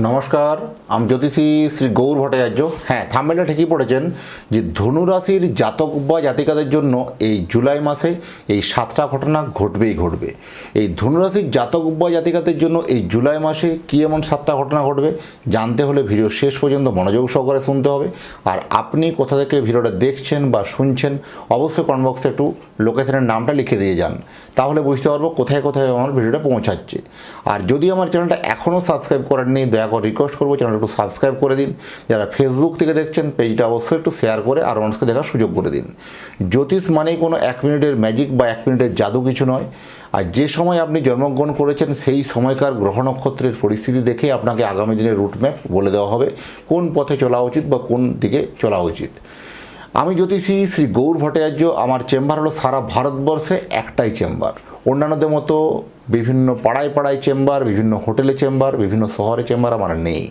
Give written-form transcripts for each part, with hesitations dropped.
নমস্কার, আমি জ্যোতিষী শ্রী গৌর ভট্টাচার্য। হ্যাঁ, থাম্বনেলে ঠিকই পড়েছেন যে ধনুরাশির জাতক বা জাতিকাদের জন্য এই জুলাই মাসে এই 7টা ঘটনা ঘটবেই ঘটবে। এই ধনুরাশির জাতক বা জাতিকাদের জন্য এই জুলাই মাসে কী এমন 7টা ঘটনা ঘটবে জানতে হলে ভিডিও শেষ পর্যন্ত মনোযোগ সহকারে শুনতে হবে। আর আপনি কোথা থেকে ভিডিওটা দেখছেন বা শুনছেন অবশ্যই কমেন্ট বক্সে একটু লোকেশনের নামটা লিখে দিয়ে যান, তাহলে বুঝতে পারবো কোথায় কোথায় আমার ভিডিওটা পৌঁছাচ্ছে। আর যদি আমার চ্যানেলটা এখনও সাবস্ক্রাইব করেননি, দয়া করে রিকোয়েস্ট করবো চ্যানেলটা একটু সাবস্ক্রাইব করে দিন। যারা ফেসবুক থেকে দেখছেন পেজটা অবশ্যই একটু শেয়ার করে আরও মানুষকে দেখার সুযোগ করে দিন। জ্যোতিষ মানেই কোনো 1 মিনিটের ম্যাজিক বা 1 মিনিটের জাদু কিছু নয়। আর যে সময় আপনি জন্মগ্রহণ করেছেন সেই সময়কার গ্রহ নক্ষত্রের পরিস্থিতি দেখে আপনাকে আগামী দিনের রুটম্যাপ বলে দেওয়া হবে কোন পথে চলা উচিত বা কোন দিকে চলা উচিত। আমি জ্যোতিষী শ্রী গৌর ভট্টাচার্য। আমার চেম্বার হলো সারা ভারতবর্ষে একটাই চেম্বার। অন্যান্যদের মতো বিভিন্ন পাড়ায় পাড়ায় চেম্বার, বিভিন্ন হোটেলে চেম্বার, বিভিন্ন শহরে চেম্বার আমার নেই।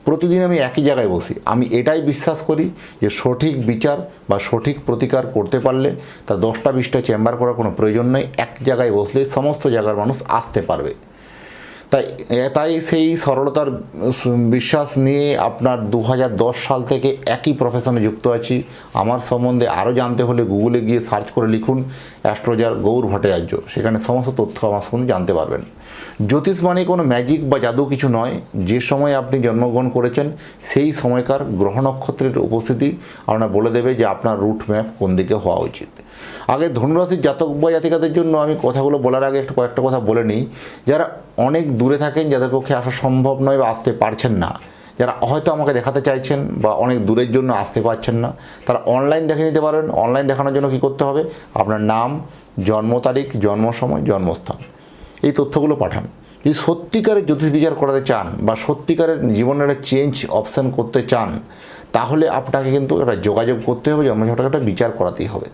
প্রতিদিন আমি একই জায়গায় বসি। আমি এটাই বিশ্বাস করি যে সঠিক বিচার বা সঠিক প্রতিকার করতে পারলে তা 10টা 20টা চেম্বার করার কোনো প্রয়োজন নেই। এক জায়গায় বসলে সমস্ত জায়গার মানুষ আসতে পারবে। তাই সেই সরলতার বিশ্বাস নিয়ে আপনার 2010 সাল থেকে একই প্রফেশনে যুক্ত আছি। আমার সম্বন্ধে আরও জানতে হলে গুগলে গিয়ে সার্চ করে লিখুন অ্যাস্ট্রোলজার গৌর ভট্টাচার্য, সেখানে সমস্ত তথ্য আমার সম্বন্ধে জানতে পারবেন। জ্যোতিষ মানে কোনো ম্যাজিক বা জাদু কিছু নয়। যে সময় আপনি জন্মগ্রহণ করেছেন সেই সময়কার গ্রহ নক্ষত্রের উপস্থিতি আপনার বলে দেবে যে আপনার রুট ম্যাপ কোন দিকে হওয়া উচিত। আগে ধনুরাশির জাতক বা জাতিকাদের জন্য আমি কথাগুলো বলার আগে একটু কয়েকটা কথা বলে নিই। যারা অনেক দূরে থাকেন, যাদের পক্ষে আসা সম্ভব নয় বা আসতে পারছেন না, যারা হয়তো আমাকে দেখাতে চাইছেন বা অনেক দূরের জন্য আসতে পারছেন না, তারা অনলাইন দেখে নিতে পারেন। অনলাইন দেখানোর জন্য কী করতে হবে? আপনার নাম, জন্ম তারিখ, জন্ম সময়, জন্মস্থান, এই তথ্যগুলো পাঠান। যদি সত্যিকারের জ্যোতিষ বিচার করাতে চান বা সত্যিকারের জীবনের একটা চেঞ্জ অপশান করতে চান, তাহলে আপনাকে কিন্তু একটা যোগাযোগ করতে হবে, জন্মছকটাকে একটা বিচার করাতেই হবে।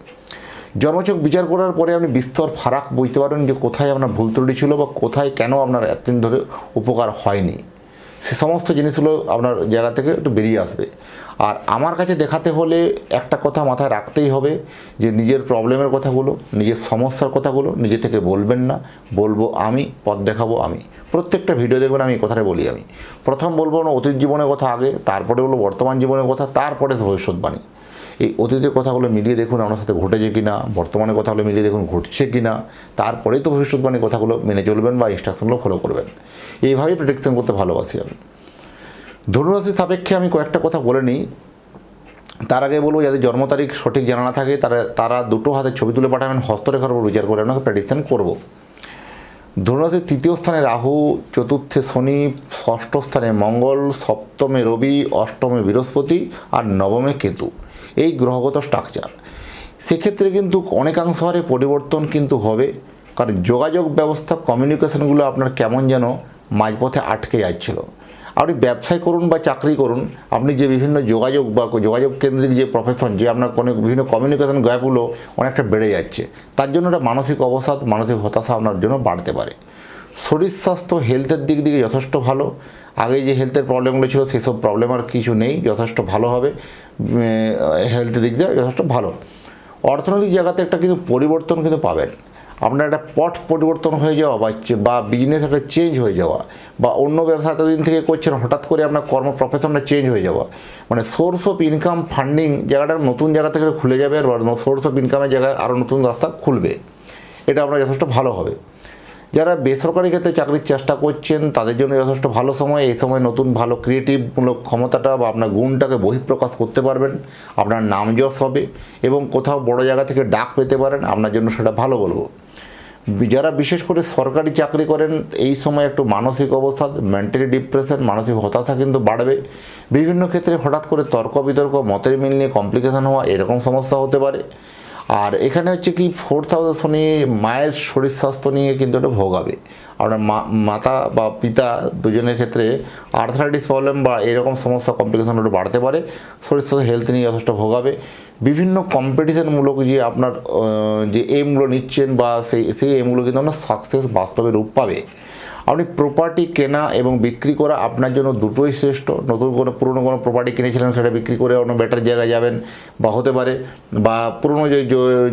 জন্মছক বিচার করার পরে আপনি বিস্তর ফারাক বুঝতে পারবেন যে কোথায় আপনার ভুল ত্রুটি ছিল বা কোথায় কেন আপনার এতদিন ধরে উপকার হয়নি। সে সমস্ত জিনিসগুলো আপনার জায়গা থেকে একটু বেরিয়ে আসবে। আর আমার কাছে দেখাতে হলে একটা কথা মাথায় রাখতেই হবে যে নিজের প্রবলেমের কথাগুলো, নিজের সমস্যার কথাগুলো নিজে থেকে বলবেন না, বলবো আমি, পথ দেখাবো আমি। প্রত্যেকটা ভিডিও দেখবেন আমি এই কথাটা বলি। আমি প্রথম বলবো না অতীত জীবনের কথা আগে, তারপরে বলবো বর্তমান জীবনের কথা, তারপরে ভবিষ্যৎবাণী। এই অতীতের কথাগুলো মিলিয়ে দেখুন আপনার সাথে ঘটেছে কি না, বর্তমানের কথাগুলো মিলিয়ে দেখুন ঘটছে কি না, তারপরেই তো ভবিষ্যৎবাণীর কথাগুলো মেনে চলবেন বা ইনস্ট্রাকশনগুলো ফলো করবেন। এইভাবেই প্রেডিকশন করতে ভালোবাসি আমি। ধনুরাশির সাপেক্ষে আমি কয়েকটা কথা বলে নিই। তার আগে বলবো যাদের জন্ম তারিখ সঠিক জানা না থাকে তারা দুটো হাতের ছবি তুলে পাঠাবেন, হস্তরেখার উপর বিচার করে আপনাকে প্রেডিকশন করব। ধনুরাশির 3য় স্থানে রাহু, 4র্থে শনি, 6ষ্ঠ স্থানে মঙ্গল, 7মে রবি, 8মে বৃহস্পতি আর 9মে কেতু, এই গ্রহগত স্ট্রাকচার। সেক্ষেত্রে কিন্তু অনেকাংশ হারে পরিবর্তন কিন্তু হবে, কারণ যোগাযোগ ব্যবস্থা, কমিউনিকেশনগুলো আপনার কেমন যেন মাঝপথে আটকে যাচ্ছিল। আপনি ব্যবসায় করুন বা চাকরি করুন, আপনি যে বিভিন্ন যোগাযোগ বা যোগাযোগ কেন্দ্রিক যে প্রফেশন, যে আপনার কোনো বিভিন্ন কমিউনিকেশন গ্যাপগুলো অনেকটা বেড়ে যাচ্ছে, তার জন্য একটা মানসিক অবসাদ, মানসিক হতাশা আপনার জন্য বাড়তে পারে। শরীর স্বাস্থ্য, হেলথের দিক থেকে যথেষ্ট ভালো। আগে যে হেলথের প্রবলেমগুলো ছিল সেসব প্রবলেম আর কিছু নেই, যথেষ্ট ভালো হবে। হেলথের দিক দিয়ে যথেষ্ট ভালো। অর্থনৈতিক জায়গাতে একটা কিন্তু পরিবর্তন কিন্তু পাবেন। আপনার একটা পথ পরিবর্তন হয়ে যাওয়া বা বিজনেস একটা চেঞ্জ হয়ে যাওয়া, বা অন্য ব্যবসা এতদিন থেকে করছেন হঠাৎ করে আপনার কর্ম প্রফেশনটা চেঞ্জ হয়ে যাওয়া, মানে সোর্স অফ ইনকাম, ফান্ডিং জায়গাটা নতুন জায়গা থেকে খুলে যাবে, আর সোর্স অফ ইনকামের জায়গায় আরও নতুন রাস্তা খুলবে। এটা আপনার যথেষ্ট ভালো হবে। যারা বেসরকারি ক্ষেত্রে চাকরির চেষ্টা করছেন তাদের জন্য যথেষ্ট ভালো সময়। এই সময় নতুন ভালো ক্রিয়েটিভমূলক ক্ষমতাটা বা আপনার গুণটাকে বহিঃপ্রকাশ করতে পারবেন, আপনার নাম যশ হবে এবং কোথাও বড় জায়গা থেকে ডাক পেতে পারেন, আপনার জন্য সেটা ভালো বলবো। যারা বিশেষ করে সরকারি চাকরি করেন এই সময় একটু মানসিক অবসাদ, মেন্টালি ডিপ্রেশন, মানসিক হতাশা কিন্তু বাড়বে। বিভিন্ন ক্ষেত্রে হঠাৎ করে তর্ক বিতর্ক, মতের মিল নিয়ে কমপ্লিকেশন হওয়া, এরকম সমস্যা হতে পারে। আর এখানে হচ্ছে কি 4th হাউসে শনি, মায়ের শরীর স্বাস্থ্য নিয়ে কিন্তু এটা ভোগাবে। আপনার মাতা বা পিতা দুজনের ক্ষেত্রে আর্থারাইটিস প্রবলেম বা এরকম সমস্যা, কমপ্লিকেশন একটু বাড়তে পারে। শরীর স্বাস্থ্য হেলথ নিয়ে যথেষ্ট ভোগাবে। বিভিন্ন কম্পিটিশনমূলক যে আপনার যে এমগুলো নিচ্ছেন বা সেই এমগুলো কিন্তু আপনার সাকসেস বাস্তবে রূপ পাবে। আপনি প্রপার্টি কেনা এবং বিক্রি করা আপনার জন্য দুটোই শ্রেষ্ঠ। নতুন কোনো পুরনো কোনো প্রপার্টি কিনেছিলেন সেটা বিক্রি করে অন্য বেটার জায়গায় যাবেন, বা হতে পারে বা পুরনো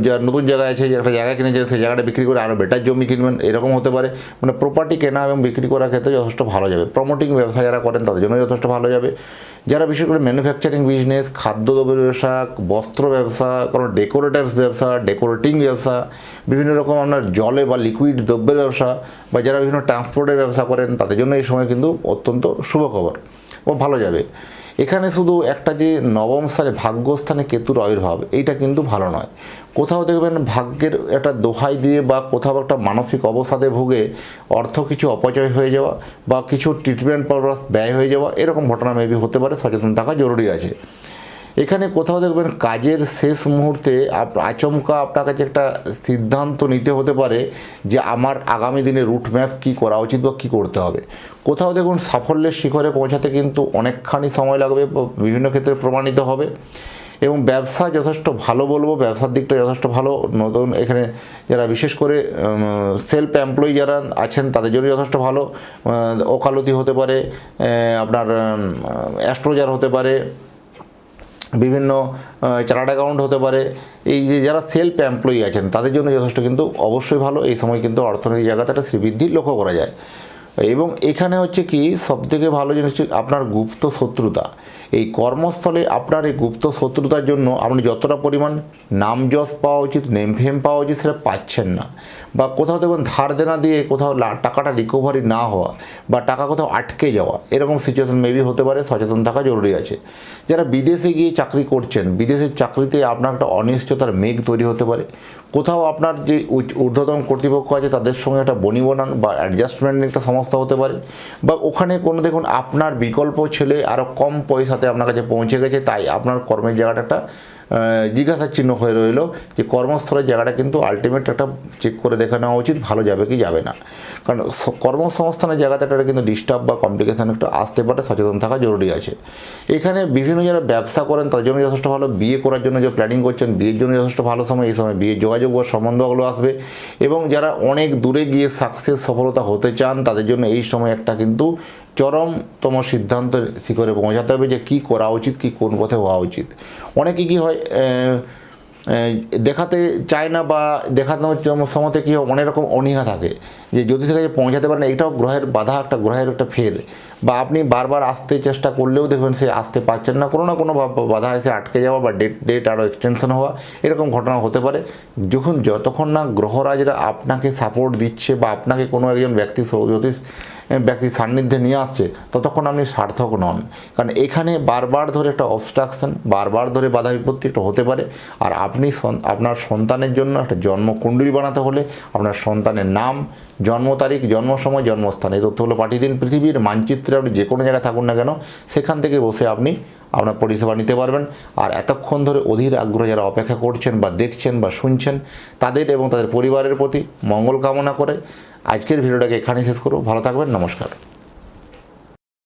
যে নতুন জায়গায় আছে, যে একটা জায়গা কিনেছেন সেই জায়গাটা বিক্রি করে আরও বেটার জমি কিনবেন, এরকম হতে পারে। মানে প্রপার্টি কেনা এবং বিক্রি করার ক্ষেত্রে যথেষ্ট ভালো যাবে। প্রমোটিং ব্যবসা যারা করেন তাদের জন্য যথেষ্ট ভালো যাবে। যারা বিশেষ করে ম্যানুফ্যাকচারিং বিজনেস, খাদ্যদ্রব্যের ব্যবসা, বস্ত্র ব্যবসা, কোনো ডেকোরেটার্স ব্যবসা, ডেকোরেটিং ব্যবসা, বিভিন্ন রকম আপনার জলে বা লিকুইড দ্রব্যের ব্যবসা, বা যারা বিভিন্ন ট্রান্সপোর্টের ব্যবসা করেন তাদের জন্য এই সময় কিন্তু অত্যন্ত শুভ খবর ও ভালো যাবে। এখানে শুধু একটা যে নবম স্থানে ভাগ্যস্থানে কেতুর আবির্ভাব, এইটা কিন্তু ভালো নয়। কোথাও দেখবেন ভাগ্যের একটা দোহাই দিয়ে বা কোথাও একটা মানসিক অবসাদে ভুগে অর্থ কিছু অপচয় হয়ে যাওয়া বা কিছু ট্রিটমেন্ট পারপাস ব্যয় হয়ে যাওয়া, এরকম ঘটনা মেবি হতে পারে। সচেতন থাকা জরুরি আছে। এখানে কোথাও দেখবেন কাজের শেষ মুহূর্তে আচমকা আপনার কাছে একটা সিদ্ধান্ত নিতে হতে পারে যে আমার আগামী দিনে রুট ম্যাপ কী করা উচিত বা কী করতে হবে। কোথাও দেখুন সাফল্যের শিখরে পৌঁছাতে কিন্তু অনেকখানি সময় লাগবে, বিভিন্ন ক্ষেত্রে প্রমাণিত হবে। এবং ব্যবসা যথেষ্ট ভালো বলবো, ব্যবসার দিকটা যথেষ্ট ভালো। নতুন এখানে যারা বিশেষ করে সেলফ এমপ্লয়ি যারা আছেন তাদের জন্য যথেষ্ট ভালো। ওকালতি হতে পারে, আপনার অ্যাস্ট্রোলজার হতে পারে, বিভিন্ন চার্টার্ড অ্যাকাউন্ট হতে পারে। এই যে যারা সেলফ এমপ্লয়ি আছেন তাদের জন্য যথেষ্ট কিন্তু অবশ্যই ভালো। এই সময় কিন্তু অর্থনৈতিক জায়গাতে একটা শ্রীবৃদ্ধি লক্ষ্য করা যায়। এবং এখানে হচ্ছে কি সবথেকে ভালো জিনিস হচ্ছে আপনার গুপ্ত শত্রুতা। এই কর্মস্থলে আপনার এই গুপ্ত শত্রুতার জন্য আপনি যতটা পরিমাণ নাম যশ পাওয়া উচিত, নেম ফেম পাওয়া উচিত, সেটা পাচ্ছেন না। বা কোথাও দেখুন ধার দেনা দিয়ে কোথাও টাকাটা রিকভারি না হওয়া বা টাকা কোথাও আটকে যাওয়া, এরকম সিচুয়েশন মেবি হতে পারে। সচেতন থাকা জরুরি আছে। যারা বিদেশে গিয়ে চাকরি করছেন, বিদেশের চাকরিতে আপনার একটা অনিশ্চয়তার মেঘ তৈরি হতে পারে। কোথাও আপনার যে ঊর্ধ্বতন কর্তৃপক্ষ আছে তাদের সঙ্গে একটা বনিবনান বা অ্যাডজাস্টমেন্টের একটা সমস্যা হতে পারে। বা ওখানে কোনো দেখুন আপনার বিকল্প ছেলে আরও কম পয়সাতে আপনার কাছে পৌঁছে গেছে, তাই আপনার কর্মের জায়গাটা একটা জিজ্ঞাসার চিহ্ন হয়ে রইল যে কর্মস্থলের জায়গাটা কিন্তু আলটিমেট একটা চেক করে দেখে নেওয়া উচিত, ভালো যাবে কি যাবে না। কারণ কর্মসংস্থানের জায়গাতে একটা কিন্তু ডিস্টার্ব বা কমপ্লিকেশান একটা আসতে পারে। সচেতন থাকা জরুরি আছে। এখানে বিভিন্ন যারা ব্যবসা করেন তাদের জন্য যথেষ্ট ভালো। বিয়ে করার জন্য যে প্ল্যানিং করছেন, বিয়ের জন্য যথেষ্ট ভালো সময়। এই সময় বিয়ের যোগাযোগ বা সম্বন্ধগুলো আসবে। এবং যারা অনেক দূরে গিয়ে সাকসেস সফলতা হতে চান তাদের জন্য এই সময় একটা কিন্তু চরমতম সিদ্ধান্তের শিখরে পৌঁছাতে হবে যে কী করা উচিত, কী কোন পথে হওয়া উচিত। অনেকে কী হয় দেখাতে চায় না বা দেখানোর সময়তে কী হয় অনেক রকম অনীহা থাকে যে জ্যোতিষের কাছে পৌঁছাতে পারে না। এটাও গ্রহের বাধা, একটা গ্রহের একটা ফের। বা আপনি বারবার আসতে চেষ্টা করলেও দেখবেন সে আসতে পারছেন না, কোনো না কোনো বাধা এসে আটকে যাওয়া বা ডেট আরও এক্সটেনশন হওয়া, এরকম ঘটনা হতে পারে। যতক্ষণ না গ্রহরাজরা আপনাকে সাপোর্ট দিচ্ছে বা আপনাকে কোনো একজন ব্যক্তির সান্নিধ্যে নিয়ে আসছে, ততক্ষণ আপনি সার্থক নন। কারণ এখানে বারবার ধরে একটা অবস্ট্রাকশন, বারবার ধরে বাধা বিপত্তি একটা হতে পারে। আর আপনি আপনার সন্তানের জন্য একটা জন্মকুণ্ডলী বানাতে হলে আপনার সন্তানের নাম, জন্ম তারিখ, জন্ম সময়, জন্মস্থান এই তথ্যগুলো পাঠিয়ে দিন। পৃথিবীর মানচিত্রে আপনি যে কোনো জায়গায় থাকুন না কেন, সেখান থেকে বসে আপনি আপনার পরিষেবা নিতে পারবেন। আর এতক্ষণ ধরে অধীর আগ্রহ যারা অপেক্ষা করছেন বা দেখছেন বা শুনছেন, তাদের এবং তাদের পরিবারের প্রতি মঙ্গল কামনা করে আজকের ভিডিওটাকে এখানেই শেষ করব। ভালো থাকবেন, নমস্কার।